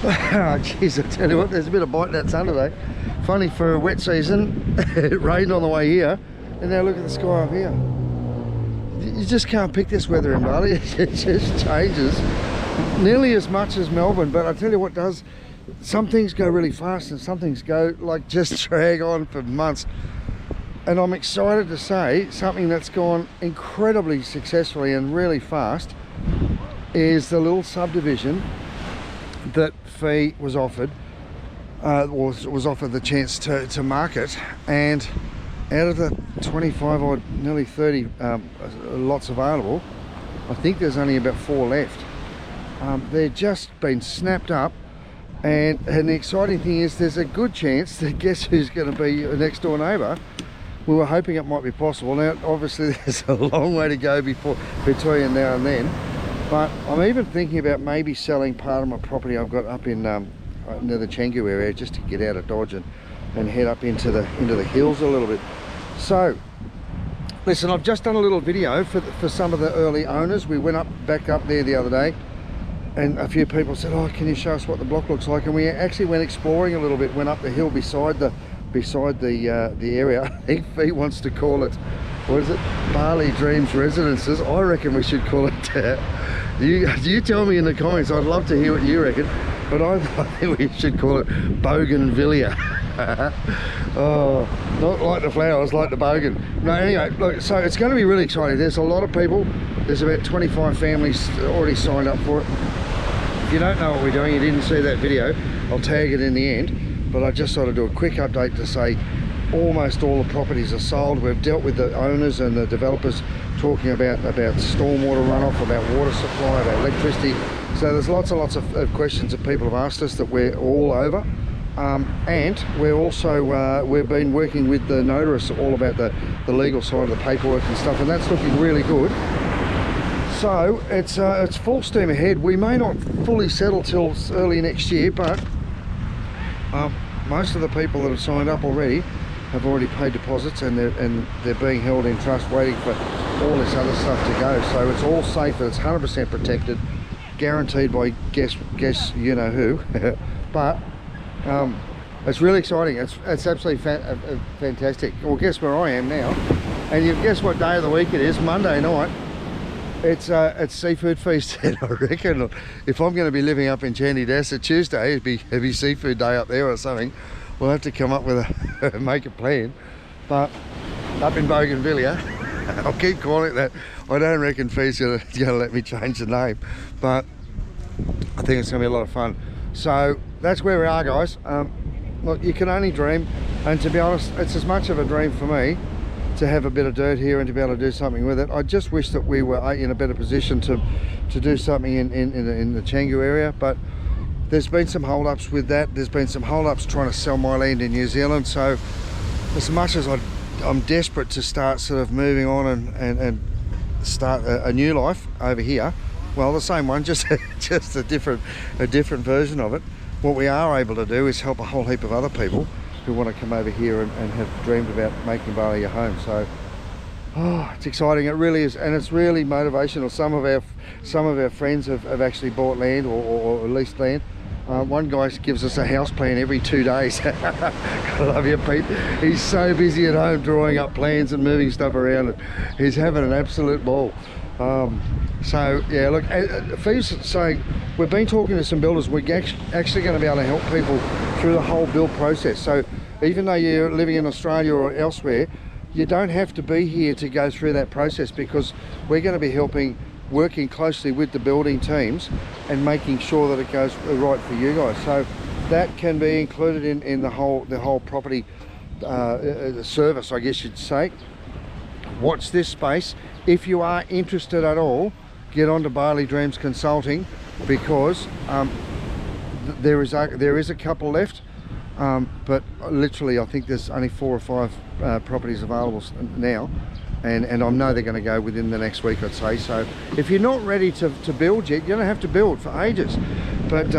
Oh, jeez, I tell you what, there's a bit of bite in that sun today. Funny for a wet season, it rained on the way here, and now look at the sky up here. You just can't pick this weather in Bali. It just changes nearly as much as Melbourne, but I tell you what does, some things go really fast and some things go like just drag on for months. And I'm excited to say something that's gone incredibly successfully and really fast is the little subdivision that Fee was offered, was offered the chance to market, and out of the 25 odd, nearly 30 lots available, I think there's only about 4 left. They're just been snapped up, and the exciting thing is there's a good chance that guess who's going to be a next door neighbour. We were hoping it might be possible. Now obviously there's a long way to go between now and then, but I'm even thinking about maybe selling part of my property I've got up in near the Canggu area, just to get out of Dodge and head up into the hills a little bit. So listen, I've just done a little video for some of the early owners. We went back up there the other day, and a few people said, oh, can you show us what the block looks like? And we actually went exploring a little bit, went up the hill beside the area. I think Fee wants to call it, what is it, Bali Dreams Residences. I reckon we should call it you tell me in the comments. I'd love to hear what you reckon, but I think we should call it Bougainvillea. Oh, not like the flowers, like the bogan. No, anyway, look, so it's going to be really exciting. There's a lot of people. There's about 25 families already signed up for it. If you don't know what we're doing, you didn't see that video, I'll tag it in the end, but I just thought I'd do a quick update to say almost all the properties are sold. We've dealt with the owners and the developers, talking about stormwater runoff, about water supply, about electricity. So there's lots and lots of questions that people have asked us that we're all over. And we're also we've been working with the notarists all about the legal side of the paperwork and stuff, and that's looking really good. So it's full steam ahead. We may not fully settle till early next year, but most of the people that have signed up already have already paid deposits, and they're being held in trust, waiting for all this other stuff to go. So it's all safe, and it's 100% protected, guaranteed by guess you know who. But it's really exciting. It's absolutely fantastic. Well, guess where I am now, and you guess what day of the week it is? Monday night. It's seafood feast, and I reckon if I'm going to be living up in Candidasa Tuesday, it'd be seafood day up there or something. We'll have to come up with make a plan. But up in Bougainvillea, I'll keep calling it that. I don't reckon Fee's going to let me change the name, but I think it's going to be a lot of fun. So that's where we are, guys. Look, you can only dream, and to be honest, it's as much of a dream for me to have a bit of dirt here and to be able to do something with it. I just wish that we were in a better position to do something in the Canggu area, but there's been some hold-ups with that. There's been some hold-ups trying to sell my land in New Zealand. So as much as I'm desperate to start sort of moving on and start a new life over here, well, the same one, just a different version of it. What we are able to do is help a whole heap of other people who want to come over here and have dreamed about making Bali a home. So it's exciting, it really is, and it's really motivational. Some of our friends have actually bought land or leased land. One guy gives us a house plan every 2 days. I love you, Pete. He's so busy at home drawing up plans and moving stuff around, and he's having an absolute ball. So yeah, look, Fee's saying we've been talking to some builders. We're actually going to be able to help people through the whole build process. So even though you're living in Australia or elsewhere, you don't have to be here to go through that process, because we're going to be working closely with the building teams and making sure that it goes right for you guys. So that can be included in the whole property service, I guess you'd say. Watch this space. If you are interested at all, get on to Bali Dreams Consulting, because there is a couple left, but literally I think there's only 4 or 5 properties available now, and I know they're going to go within the next week, I'd say. So if you're not ready to build yet, you don't have to build for ages, but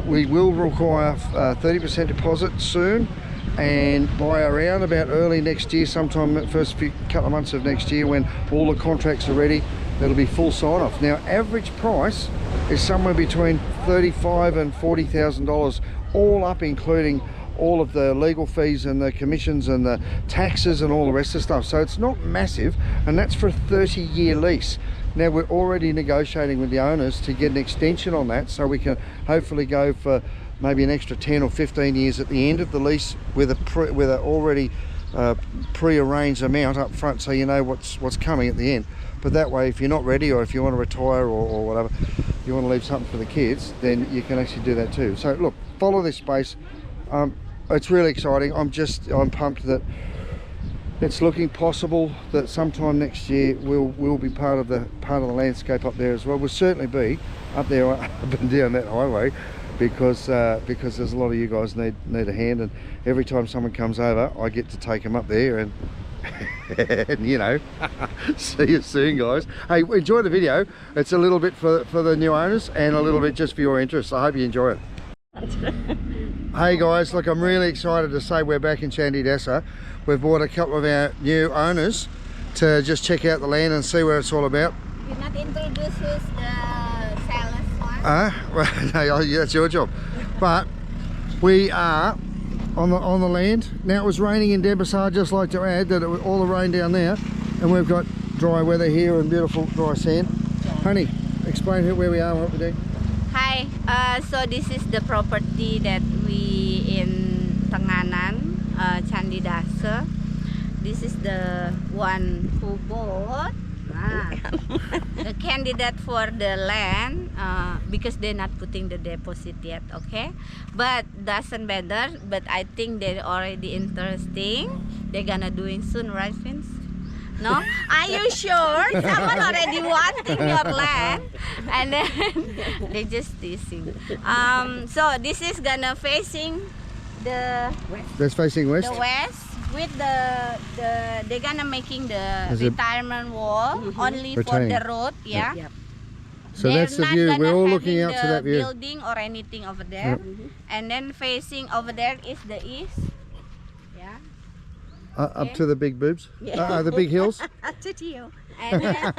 we will require 30% deposit soon, and by around about early next year, sometime the first couple of months of next year, when all the contracts are ready, it'll be full sign-off. Now, average price is somewhere between $35,000 and $40,000, all up, including all of the legal fees and the commissions and the taxes and all the rest of the stuff. So it's not massive, and that's for a 30-year lease. Now we're already negotiating with the owners to get an extension on that, so we can hopefully go for maybe an extra 10 or 15 years at the end of the lease with a already pre-arranged amount up front, so you know what's coming at the end. But that way, if you're not ready, or if you want to retire, or whatever, you want to leave something for the kids, then you can actually do that too. So look, follow this space. It's really exciting. I'm pumped that it's looking possible that sometime next year we'll be part of the landscape up there as well. We'll certainly be up there, up and down that highway, because there's a lot of you guys need a hand, and every time someone comes over, I get to take them up there and and you know, see you soon, guys. Hey, enjoy the video. It's a little bit for the new owners and a little bit just for your interest. I hope you enjoy it. Hey guys, look, I'm really excited to say we're back in Candidasa. We've brought a couple of our new owners to just check out the land and see what it's all about. You're not introduce who's the sellers one? Well, no, that's your job. But we are on the land. Now, it was raining in Tenganan. I'd just like to add that it was all the rain down there, and we've got dry weather here and beautiful dry sand. Honey, explain where we are and what we're doing. Hi, so this is the property that we in Tenganan, Candidasa. This is the one who bought the candidate for the land, because they're not putting the deposit yet, okay? But doesn't matter. But I think they're already interesting. They're gonna doing soon, right, Vince? No? Are you sure? Someone already wanting your land, and then they just teasing. So this is gonna facing the west. That's facing west. The west. With they're gonna making the retirement wall only for the road, yeah. Yep. So that's the view. We're all looking out to that view. Building or anything over there, and then facing over there is the east. Yeah. Up to the big boobs. Yeah. The big hills. Up to you. And then,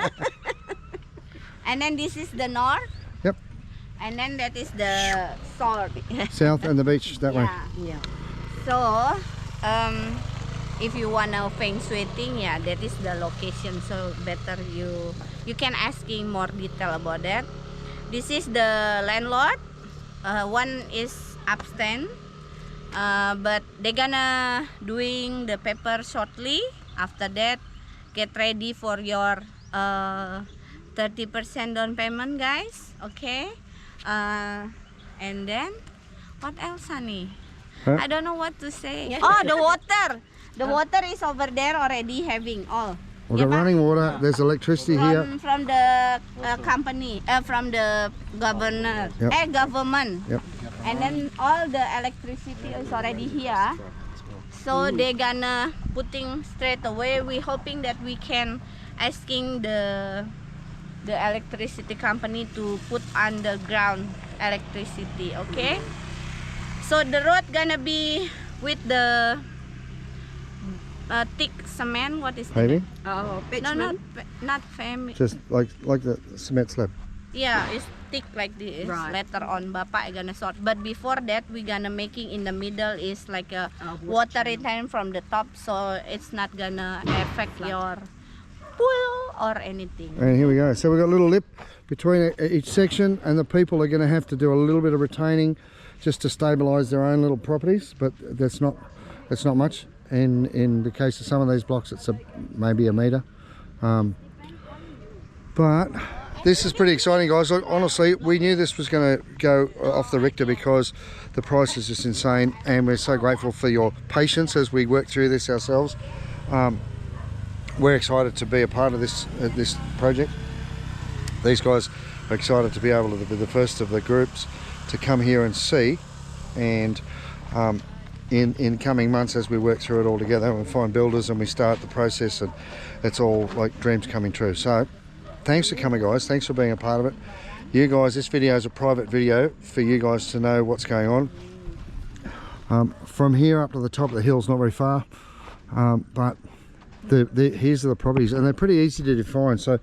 and then this is the north. Yep. And then that is the south. South and the beach that way. Yeah. So. If you wanna feng shui thing, yeah, that is the location. So better you can asking more detail about that. This is the landlord. One is absent, but they're gonna doing the paper shortly. After that, get ready for your 30% down payment, guys. Okay. And then what else, honey? I don't know what to say. Oh, the water. The water is over there already having all. Well, the running water, there's electricity here. From the company, from the governor, government. Yep. And then all the electricity is already here. So they're gonna putting straight away. We're hoping that we can asking the electricity company to put underground electricity, okay? So the road gonna be with the thick cement. What is paving? Oh, no, not paving. Just like the cement slab. Yeah, it's thick like this. Right. Later on, Bapak gonna sort. But before that, we gonna making in the middle is like a water return from the top, so it's not gonna affect your pool or anything. And here we go. So we've got a little lip between each section, and the people are gonna have to do a little bit of retaining just to stabilize their own little properties, but that's not much. In the case of some of these blocks, it's maybe a meter. But this is pretty exciting, guys. Honestly, we knew this was going to go off the Richter because the price is just insane, and we're so grateful for your patience as we work through this ourselves. We're excited to be a part of this project. These guys are excited to be able to be the first of the groups to come here and see, and in coming months as we work through it all together and find builders and we start the process, and it's all like dreams coming true. So thanks for coming, guys. Thanks for being a part of it. You guys, this video is a private video for you guys to know what's going on. From here up to the top of the hill is not very far, but here's the properties, and they're pretty easy to define. So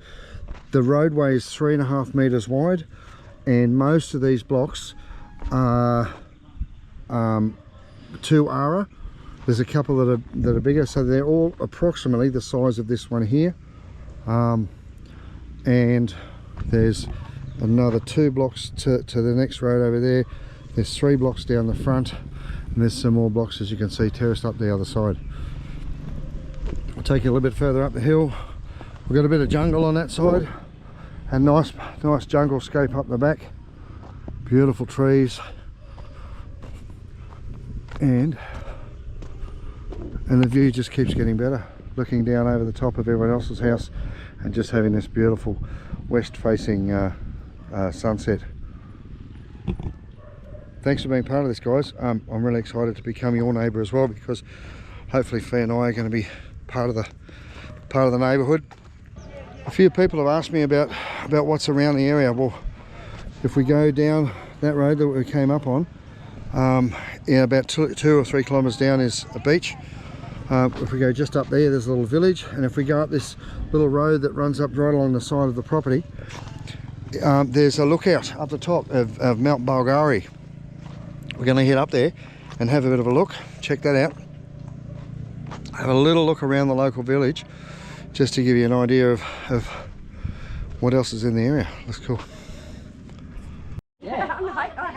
the roadway is 3.5 meters wide. and most of these blocks are 2 ara. There's a couple that are bigger, so they're all approximately the size of this one here. And there's another 2 blocks to the next road over there. There's 3 blocks down the front, and there's some more blocks, as you can see, terraced up the other side. I'll take you a little bit further up the hill. We've got a bit of jungle on that side, and nice jungle scape up the back. Beautiful trees, and the view just keeps getting better, looking down over the top of everyone else's house and just having this beautiful west facing sunset. Thanks for being part of this, guys. I'm really excited to become your neighbour as well, because hopefully Fee and I are going to be part of the neighbourhood. A few people have asked me about what's around the area. Well, if we go down that road that we came up on, about 2 or 3 kilometres down is a beach. If we go just up there's a little village, and if we go up this little road that runs up right along the side of the property, there's a lookout up the top of Mount Bulgari. We're going to head up there and have a bit of a look, check that out, have a little look around the local village, just to give you an idea of what else is in the area. Looks cool.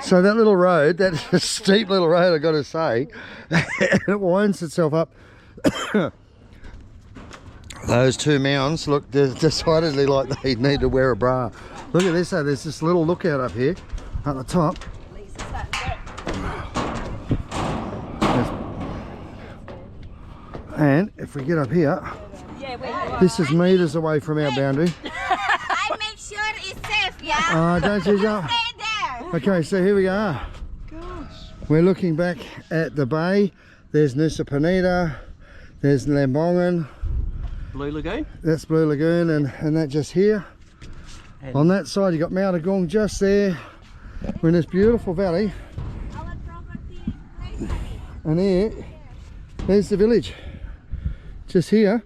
So that little road, that steep little road, I got to say, it winds itself up. Those 2 mounds look decidedly like they need to wear a bra. Look at this, though. There's this little lookout up here at the top. And if we get up here, this is meters away from our boundary. I make sure it's safe, yeah? Don't you jump? Stay there. Okay, so here we are. We're looking back at the bay. There's Nusa Penida, there's Lambongan. Blue Lagoon? That's Blue Lagoon, and that just here. And on that side you got Mount Agung just there. We're in this beautiful valley. Our property is And there's the village. Just here.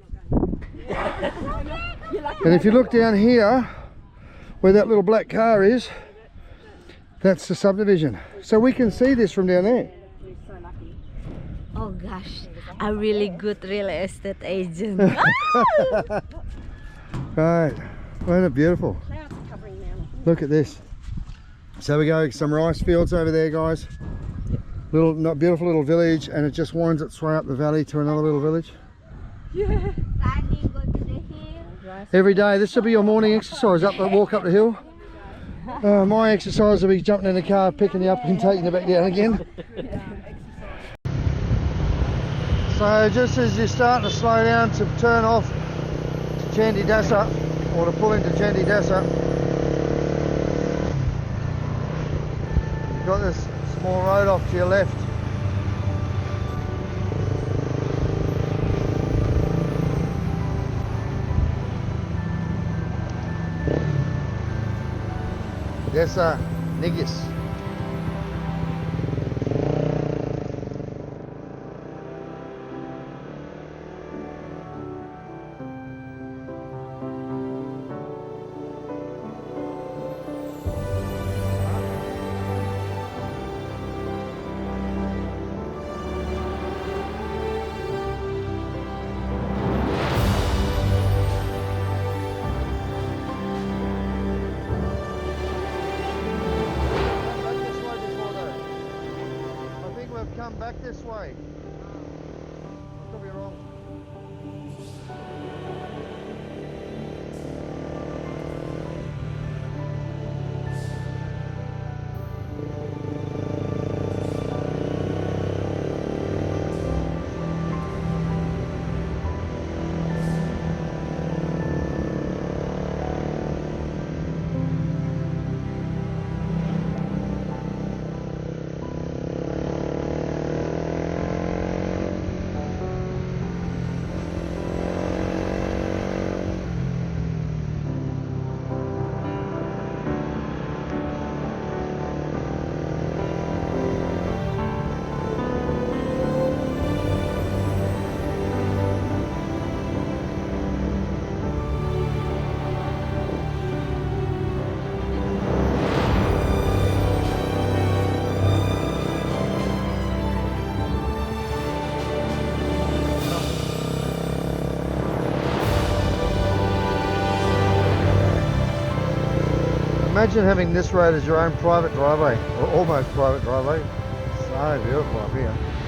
And if you look down here, where that little black car is, that's the subdivision. So we can see this from down there. Oh gosh, a really good real estate agent. Right, isn't it beautiful? Look at this. So we go some rice fields over there, guys. Beautiful little village, and it just winds its way up the valley to another little village. Go to the hill. Every day, this will be your morning exercise, walk up the hill. My exercise will be jumping in the car, picking you up and taking you back down again. So just as you're starting to slow down to turn off to Candidasa, or to pull into Candidasa, you've got this small road off to your left. Desa Nigis. Come back this way. I could be wrong. Imagine having this road as your own private driveway, or almost private driveway. So beautiful up here.